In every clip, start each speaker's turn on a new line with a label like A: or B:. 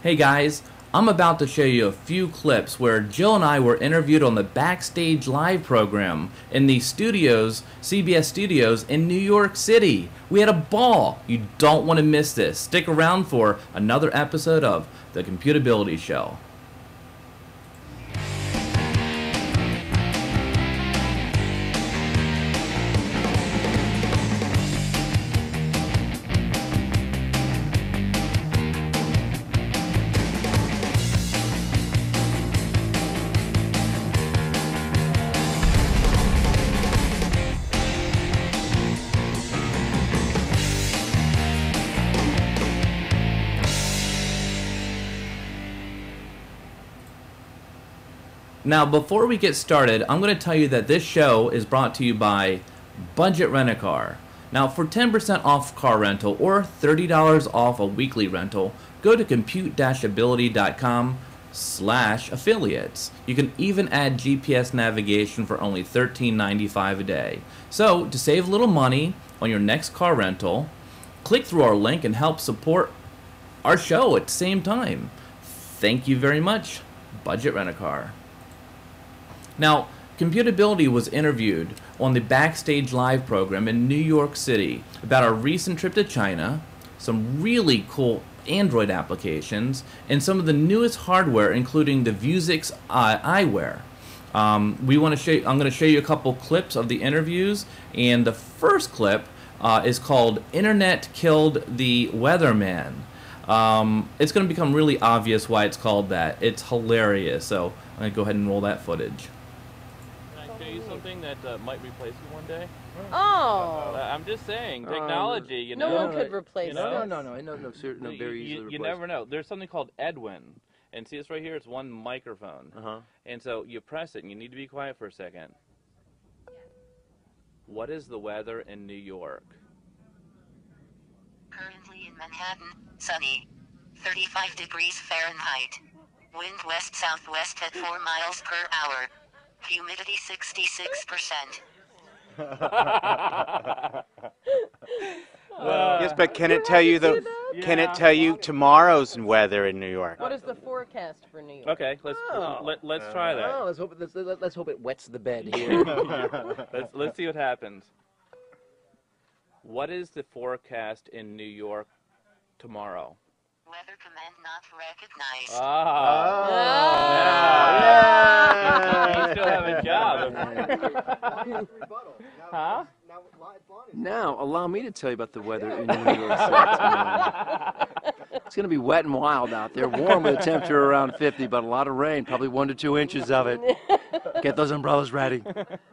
A: Hey guys, I'm about to show you a few clips where Jill and I were interviewed on the Backstage Live program in the studios, CBS studios in New York City. We had a ball. You don't want to miss this. Stick around for another episode of The Computability Show. Now, before we get started, I'm going to tell you that this show is brought to you by Budget Rent-A-Car. Now, for 10% off car rental or $30 off a weekly rental, go to compute-ability.com/affiliates. You can even add GPS navigation for only $13.95 a day. So, to save a little money on your next car rental, click through our link and help support our show at the same time. Thank you very much, Budget Rent-A-Car. Now, Computability was interviewed on the Backstage Live program in New York City about our recent trip to China, some really cool Android applications, and some of the newest hardware, including the Vuzix eyewear. I'm going to show you a couple clips of the interviews, and the first clip is called "Internet Killed the Weatherman." It's going to become really obvious why it's called that. It's hilarious, so I'm going to go ahead and roll that footage.
B: Something that might replace you one day.
C: Oh!
B: I'm just saying, technology, you know.
C: No one could replace
B: No,
D: You
B: never know. There's something called Edwin, and see this right here? It's one microphone. And so you press it, and you need to be quiet for a second. What is the weather in New York?
E: Currently in Manhattan, sunny. 35 degrees Fahrenheit. Wind west-southwest at 4 miles per hour. Humidity 66%.
D: Yes, but can it tell you Can it tell you tomorrow's weather in New York?
C: What is the forecast for New York?
B: Okay, let's try that.
F: Oh, let's hope it wets the bed here.
B: let's see what happens. What is the forecast in New York tomorrow?
E: Weather command not recognized.
B: You still have a job. Huh?
F: Now, allow me to tell you about the weather in New York City tomorrow. It's going to be wet and wild out there, warm with a temperature around 50, but a lot of rain, probably 1 to 2 inches of it. Get those umbrellas ready.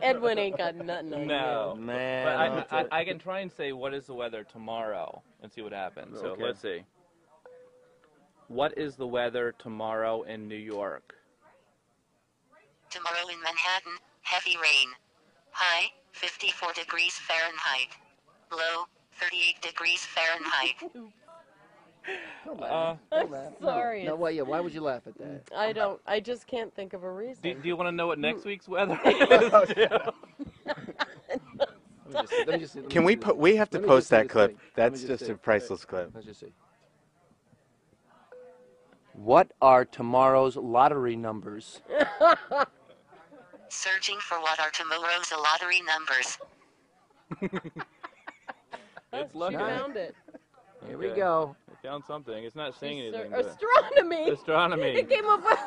C: Edwin ain't got nothing on
B: No.
C: you.
F: Man.
B: But I can try and say what is the weather tomorrow and see what happens. So
F: Okay.
B: let's see. What is the weather tomorrow in New York?
E: Tomorrow in Manhattan, heavy rain. High, 54 degrees Fahrenheit. Low, 38 degrees Fahrenheit.
C: I'm sorry.
F: No, why would you laugh at that?
C: I just can't think of a reason.
B: Do you want to know what next week's weather is?
D: Can we put? We have to post that clip. That's just a priceless clip.
F: Let's just see. What are tomorrow's lottery numbers?
E: Searching for what are tomorrow's lottery numbers.
B: It's
C: She
B: looking.
C: found it.
F: Here we go.
B: I found something. It's not saying anything. But
C: Astronomy!
B: astronomy.
C: It came up with...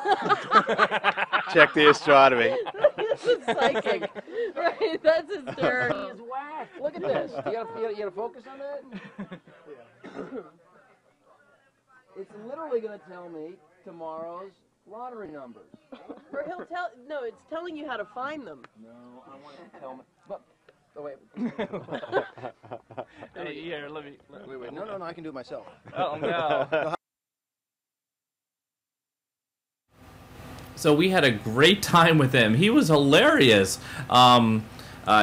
D: Check the astronomy.
C: This is psychic. Right, that's hysterical.
F: He's whack. Look at this. You gotta focus on that? It's literally going to tell me tomorrow's lottery numbers.
C: Or he'll tell... No, it's telling you how to find them.
F: No, I want it to tell me. But, oh, wait.
B: Hey, here, let me.
F: Wait. No, I can do it myself.
B: Oh, no.
A: So we had a great time with him. He was hilarious.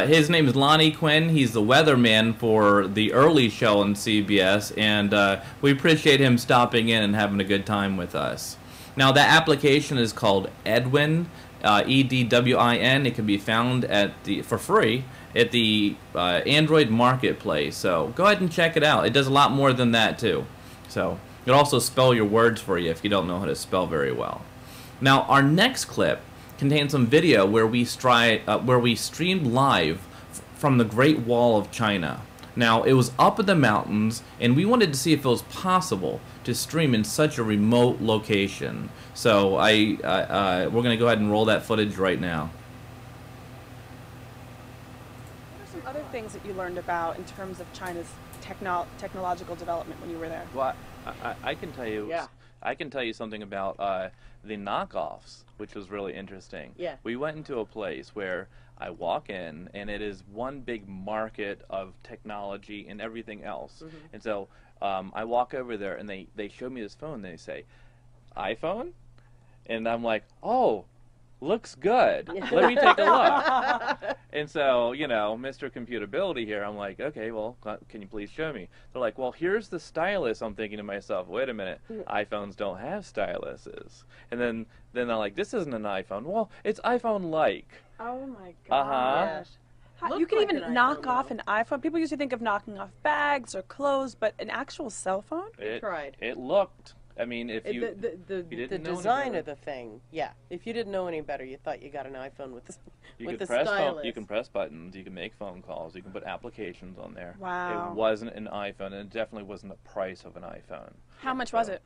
A: His name is Lonnie Quinn. He's the weatherman for the early show on CBS, and we appreciate him stopping in and having a good time with us. Now, that application is called Edwin, Edwin. It can be found for free at the Android Marketplace. So go ahead and check it out. It does a lot more than that, too. So it'll also spell your words for you if you don't know how to spell very well. Now, our next clip contains some video where we streamed live from the Great Wall of China. Now, it was up in the mountains, and we wanted to see if it was possible to stream in such a remote location. So we're going to go ahead and roll that footage right now.
G: What are some other things that you learned about in terms of China's technological development when you were there?
B: Well, I can tell you.
C: Yeah.
B: I can tell you something about the knockoffs, which was really interesting.
C: Yeah.
B: We went into a place where I walk in, and it is one big market of technology and everything else.
C: Mm-hmm.
B: And so I walk over there, and they show me this phone. They say, iPhone? And I'm like, oh, looks good. Let me take a look. And so, you know, Mr. Computability here, I'm like, okay, well, can you please show me? They're like, well, here's the stylus. I'm thinking to myself, wait a minute, iPhones don't have styluses. And then they're like, this isn't an iPhone. Well, it's iPhone-like.
G: Oh my
B: Uh-huh.
G: gosh. You
C: Looked
G: can
C: like
G: even
C: an
G: knock
C: iPhone,
G: off
C: though.
G: an iPhone. People usually think of knocking off bags or clothes, but an actual cell phone?
C: Tried.
B: It looked. I mean, if you
C: The
B: didn't know any
C: design
B: better.
C: of the thing, yeah. If you didn't know any better, you thought you got an iPhone with the
B: You
C: with
B: could
C: the
B: press
C: stylus.
B: you can press buttons, you can make phone calls, you can put applications on there.
G: Wow.
B: It wasn't an iPhone, and it definitely wasn't the price of an iPhone.
G: How much was it?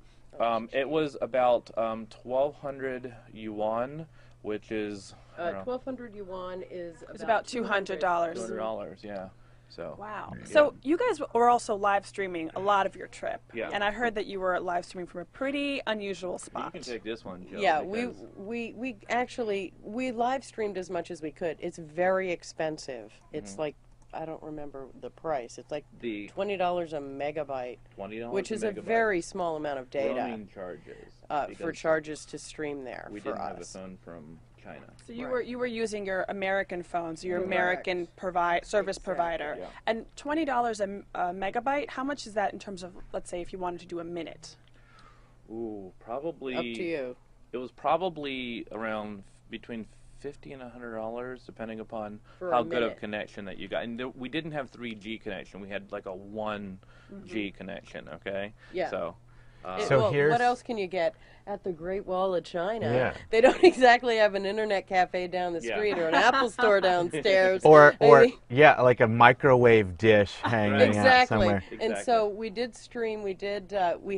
B: It was about 1,200 yuan, which is
C: 1,200 yuan is
G: It's about $200.
B: $200, yeah. So
G: Wow.
B: yeah.
G: So you guys were also live streaming a lot of your trip.
B: Yeah.
G: And I heard that you were live streaming from a pretty unusual
B: You
G: spot.
B: can take this one, Joe.
C: Yeah,
B: because
C: we actually live streamed as much as we could. It's very expensive. It's like, I don't remember the price. It's like
B: the
C: $20 a megabyte,
B: $20
C: which is a
B: megabyte.
C: very small amount of data
B: roaming charges
C: for
B: because
C: charges to stream there
B: we
C: for
B: didn't have a
C: us.
B: phone from China.
G: So you were using your American phones, your American service
C: Exactly,
G: provider.
B: yeah.
G: And $20 a megabyte, how much is that in terms of, let's say, if you wanted to do a minute?
B: Ooh, probably
C: Up to you.
B: It was probably around between $50 and $100, depending upon
C: For
B: how
C: a
B: good of
C: minute.
B: connection that you got. And we didn't have 3G connection; we had like a 1G connection. Okay.
C: Yeah.
B: So.
D: So
C: well,
D: here's-
C: what else can you get at the Great Wall of China?
D: Yeah.
C: They don't exactly have an internet cafe down the
B: Yeah.
C: street or an Apple store downstairs.
D: Or
C: I mean,
D: yeah, like a microwave dish hanging out
C: exactly.
D: somewhere.
C: And so we did stream. We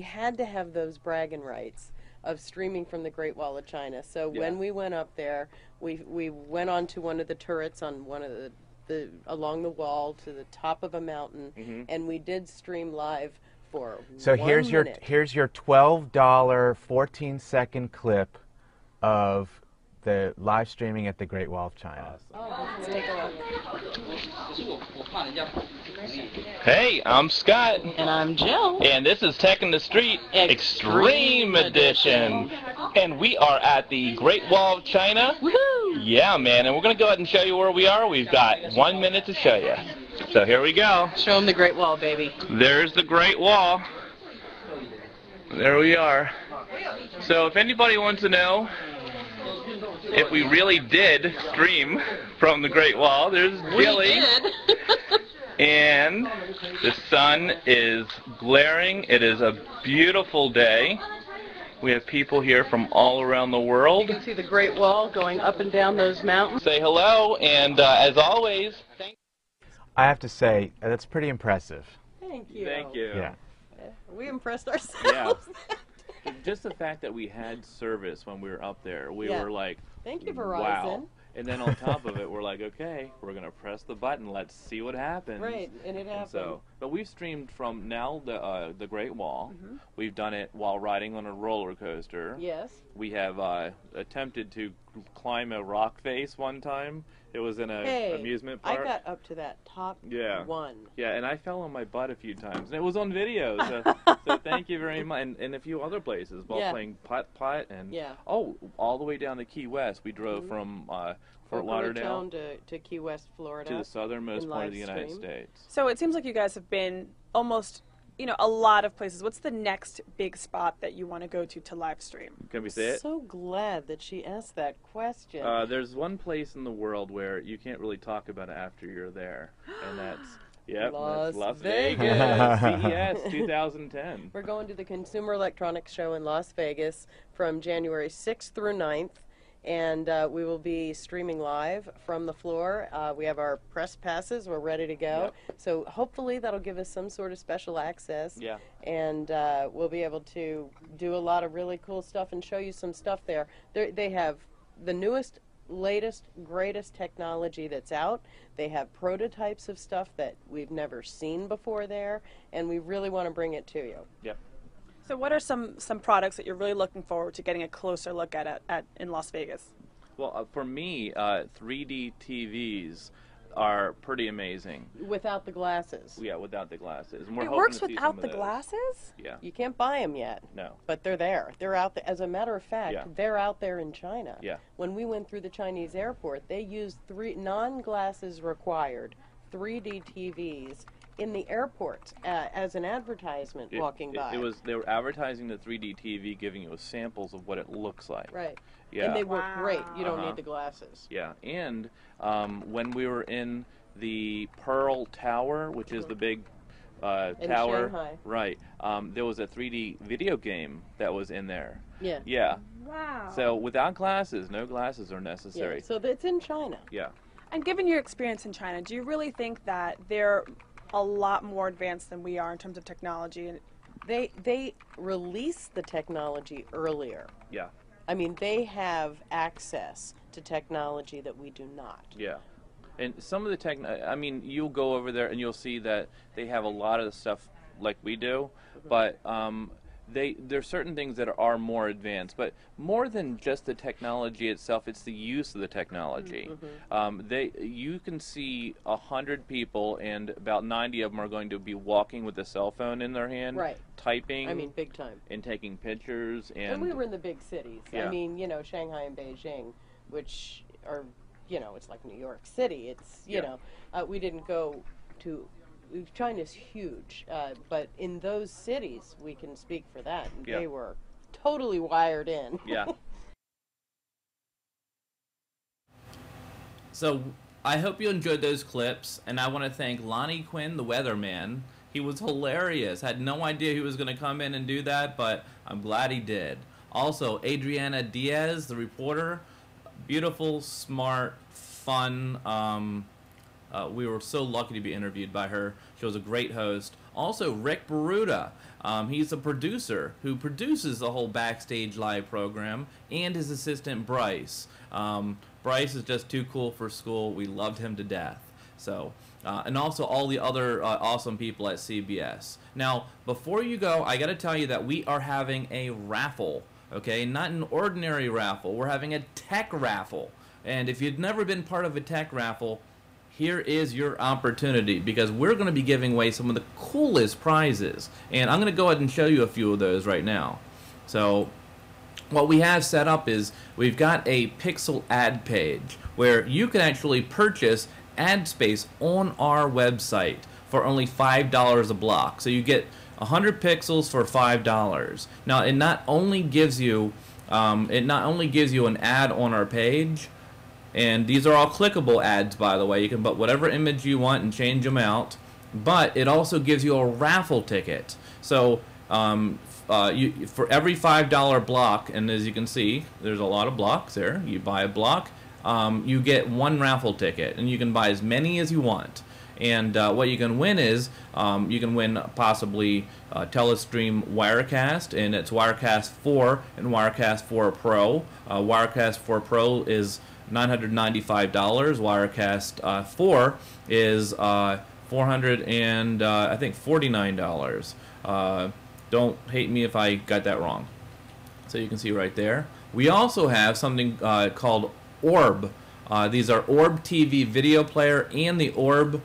C: had to have those bragging rights of streaming from the Great Wall of China. So
B: Yeah.
C: when we went up there, we went onto one of the turrets on one of the along the wall to the top of a mountain, and we did stream live for
D: So
C: 1
D: here's
C: minute.
D: your $12 14-second clip of the live streaming at the Great Wall of China.
G: Let's take a look.
B: Hey, I'm Scott.
C: And I'm Jill.
B: And this is Tech in the Street Extreme Edition. And we are at the Great Wall of China.
C: Woohoo!
B: Yeah, man, and we're going to go ahead and show you where we are. We've got 1 minute to show you. So here we go.
C: Show them the Great Wall, baby.
B: There's the Great Wall. There we are. So if anybody wants to know if we really did stream from the Great Wall, there's Jilly. And the sun is glaring. It is a beautiful day. We have people here from all around the world.
C: You can see the Great Wall going up and down those mountains.
B: Say hello, and as always,
D: I have to say, that's pretty impressive.
C: Thank you.
B: thank you.
D: Yeah.
C: We impressed ourselves.
B: Yeah. Just the fact that we had service when we were up there, we
C: Yeah.
B: were like,
C: Thank you, Verizon.
B: wow. And then on top of it, we're like, okay, we're going to press the button. Let's see what happens.
C: Right, and it happened.
B: So, but we've streamed from now the Great Wall. We've done it while riding on a roller coaster.
C: Yes.
B: We have attempted to climb a rock face one time. It was in a
C: Hey,
B: amusement
C: I
B: park.
C: got up to that top
B: Yeah.
C: one.
B: Yeah, and I fell on my butt a few times, and it was on video. So thank you very much, and a few other places, while
C: Yeah.
B: playing putt and
C: Yeah.
B: all the way down to Key West. We drove from Fort
C: Boca
B: Lauderdale
C: Raton to Key West, Florida.
B: to the southernmost
C: in
B: point of the
C: live
B: United
C: stream.
B: States.
G: So it seems like you guys have been almost, a lot of places. What's the next big spot that you want to go to live stream?
B: Can we say it?
C: So glad that she asked that question.
B: There's one place in the world where you can't really talk about it after you're there, and Yep,
C: Las
B: that's Las
C: Vegas.
B: Vegas, CES 2010.
C: We're going to the Consumer Electronics Show in Las Vegas from January 6th through 9th, and we will be streaming live from the floor. We have our press passes. We're ready to go.
B: Yep.
C: So hopefully that'll give us some sort of special access.
B: Yeah.
C: And we'll be able to do a lot of really cool stuff and show you some stuff there. They have the newest, latest, greatest technology that's out. They have prototypes of stuff that we've never seen before there, and we really want to bring it to you.
B: Yep.
G: So what are some products that you're really looking forward to getting a closer look at in Las Vegas?
B: Well, for me, 3D TVs are pretty amazing.
C: Without the glasses.
B: Yeah, without the glasses. And we're
G: It
B: hoping
G: works
B: to see
G: without
B: some
G: the
B: of those.
G: glasses?
B: Yeah.
C: You can't buy them yet.
B: No.
C: But they're there. They're out there. As a matter of fact,
B: Yeah.
C: they're out there in China.
B: Yeah.
C: When we went through the Chinese airport, they used non-glasses required 3D TVs in the airport as an advertisement walking by.
B: They were advertising the 3D TV, giving you samples of what it looks like.
C: Right.
B: Yeah.
C: And they work great. You don't
B: Uh-huh.
C: need the glasses.
B: Yeah, and when we were in the Pearl Tower, which is the big tower,
C: Shanghai.
B: right? There was a 3D video game that was in there.
C: Yeah.
B: Yeah.
G: Wow.
B: So without glasses, no glasses are necessary.
C: Yeah. So it's in China.
B: Yeah.
G: And given your experience in China, do you really think that they're a lot more advanced than we are in terms of technology?
C: They release the technology earlier.
B: Yeah.
C: I mean, they have access to technology that we do not.
B: Yeah. And some of the I mean, you'll go over there and you'll see that they have a lot of the stuff like we do, but there's certain things that are more advanced. But more than just the technology itself, it's the use of the technology. You can see 100 people, and about 90 of them are going to be walking with a cell phone in their hand,
C: Right.
B: typing.
C: I mean, big time.
B: and taking pictures.
C: And we were in the big cities.
B: Yeah.
C: I mean, Shanghai and Beijing, which are, it's like New York City. It's, we didn't go to, China's huge, but in those cities, we can speak for that.
B: Yeah.
C: They were totally wired in.
B: Yeah.
A: So I hope you enjoyed those clips, and I want to thank Lonnie Quinn, the weatherman. He was hilarious. Had no idea he was going to come in and do that, but I'm glad he did. Also, Adriana Diaz, the reporter, beautiful, smart, fun. We were so lucky to be interviewed by her. She was a great host. Also, Rick Baruta. He's a producer who produces the whole Backstage Live program, and his assistant, Bryce. Bryce is just too cool for school. We loved him to death. So, and also all the other awesome people at CBS. Now, before you go, I got to tell you that we are having a raffle. Okay, not an ordinary raffle. We're having a tech raffle. And if you've never been part of a tech raffle, here is your opportunity, because we're going to be giving away some of the coolest prizes. And I'm going to go ahead and show you a few of those right now. So what we have set up is we've got a pixel ad page where you can actually purchase ad space on our website for only $5 a block. So you get 100 pixels for $5. Now it not only gives you an ad on our page, and these are all clickable ads, by the way. You can put whatever image you want and change them out, but it also gives you a raffle ticket. So for every $5 block, and as you can see, there's a lot of blocks there. You buy a block, you get one raffle ticket, and you can buy as many as you want. And what you can win is you can win possibly Telestream Wirecast, and it's Wirecast 4 and Wirecast 4 Pro. Wirecast 4 Pro is $995. Wirecast 4 is $449. Don't hate me if I got that wrong. So you can see right there. We also have something called Orb. These are Orb TV video player and the Orb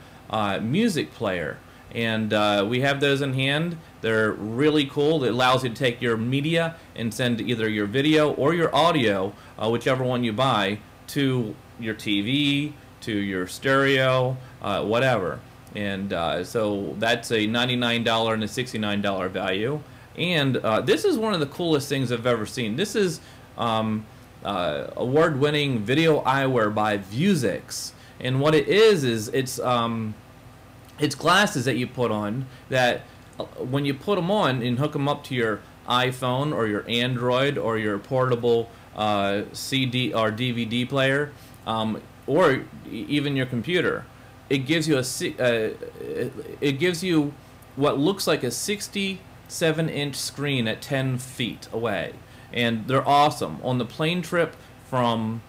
A: music player, and we have those in hand. They're really cool. It allows you to take your media and send either your video or your audio, whichever one you buy, to your TV, to your stereo, whatever. And so that's a $99 and a $69 value. And this is one of the coolest things I've ever seen. This is award-winning video eyewear by Vuzix. And what it is it's It's glasses that you put on that when you put them on and hook them up to your iPhone or your Android or your portable CD or DVD player, or even your computer, it gives you it gives you what looks like a 67-inch screen at 10 feet away, and they're awesome. On the plane trip from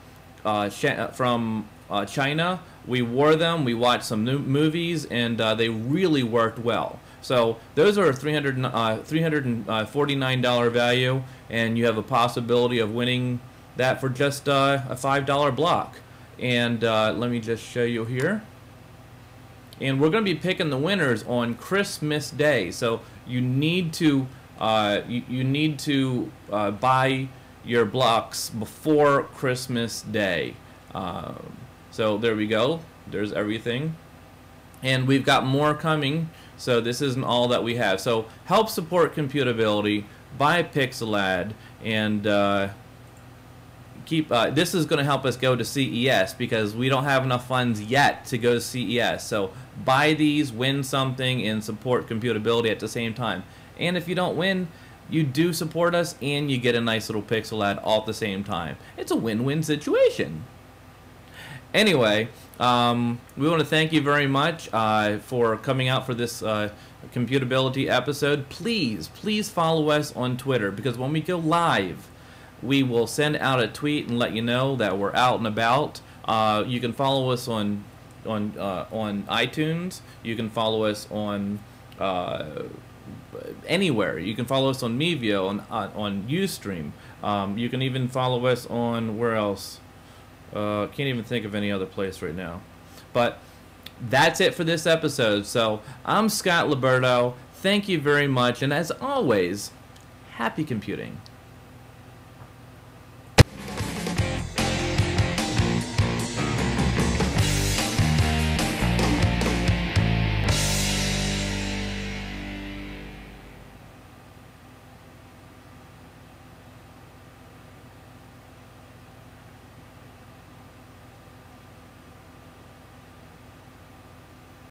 A: China, we wore them. We watched some new movies, and they really worked well. So those are $349 value, and you have a possibility of winning that for just a $5 block. And let me just show you here. And we're going to be picking the winners on Christmas Day. So you need to buy your blocks before Christmas Day. So there we go. There's everything. And we've got more coming. So this isn't all that we have. So help support Computability. Buy Pixelad, and this is going to help us go to CES because we don't have enough funds yet to go to CES. So buy these, win something, and support Computability at the same time. And if you don't win, you do support us, and you get a nice little Pixelad all at the same time. It's a win-win situation. Anyway, we want to thank you very much for coming out for this Computability episode. Please follow us on Twitter, because when we go live, we will send out a tweet and let you know that we're out and about. You can follow us on iTunes. You can follow us on anywhere. You can follow us on Mevio, on Ustream. You can even follow us on, where else? Can't even think of any other place right now. But that's it for this episode. So I'm Scott Liberto. Thank you very much. And as always, happy computing.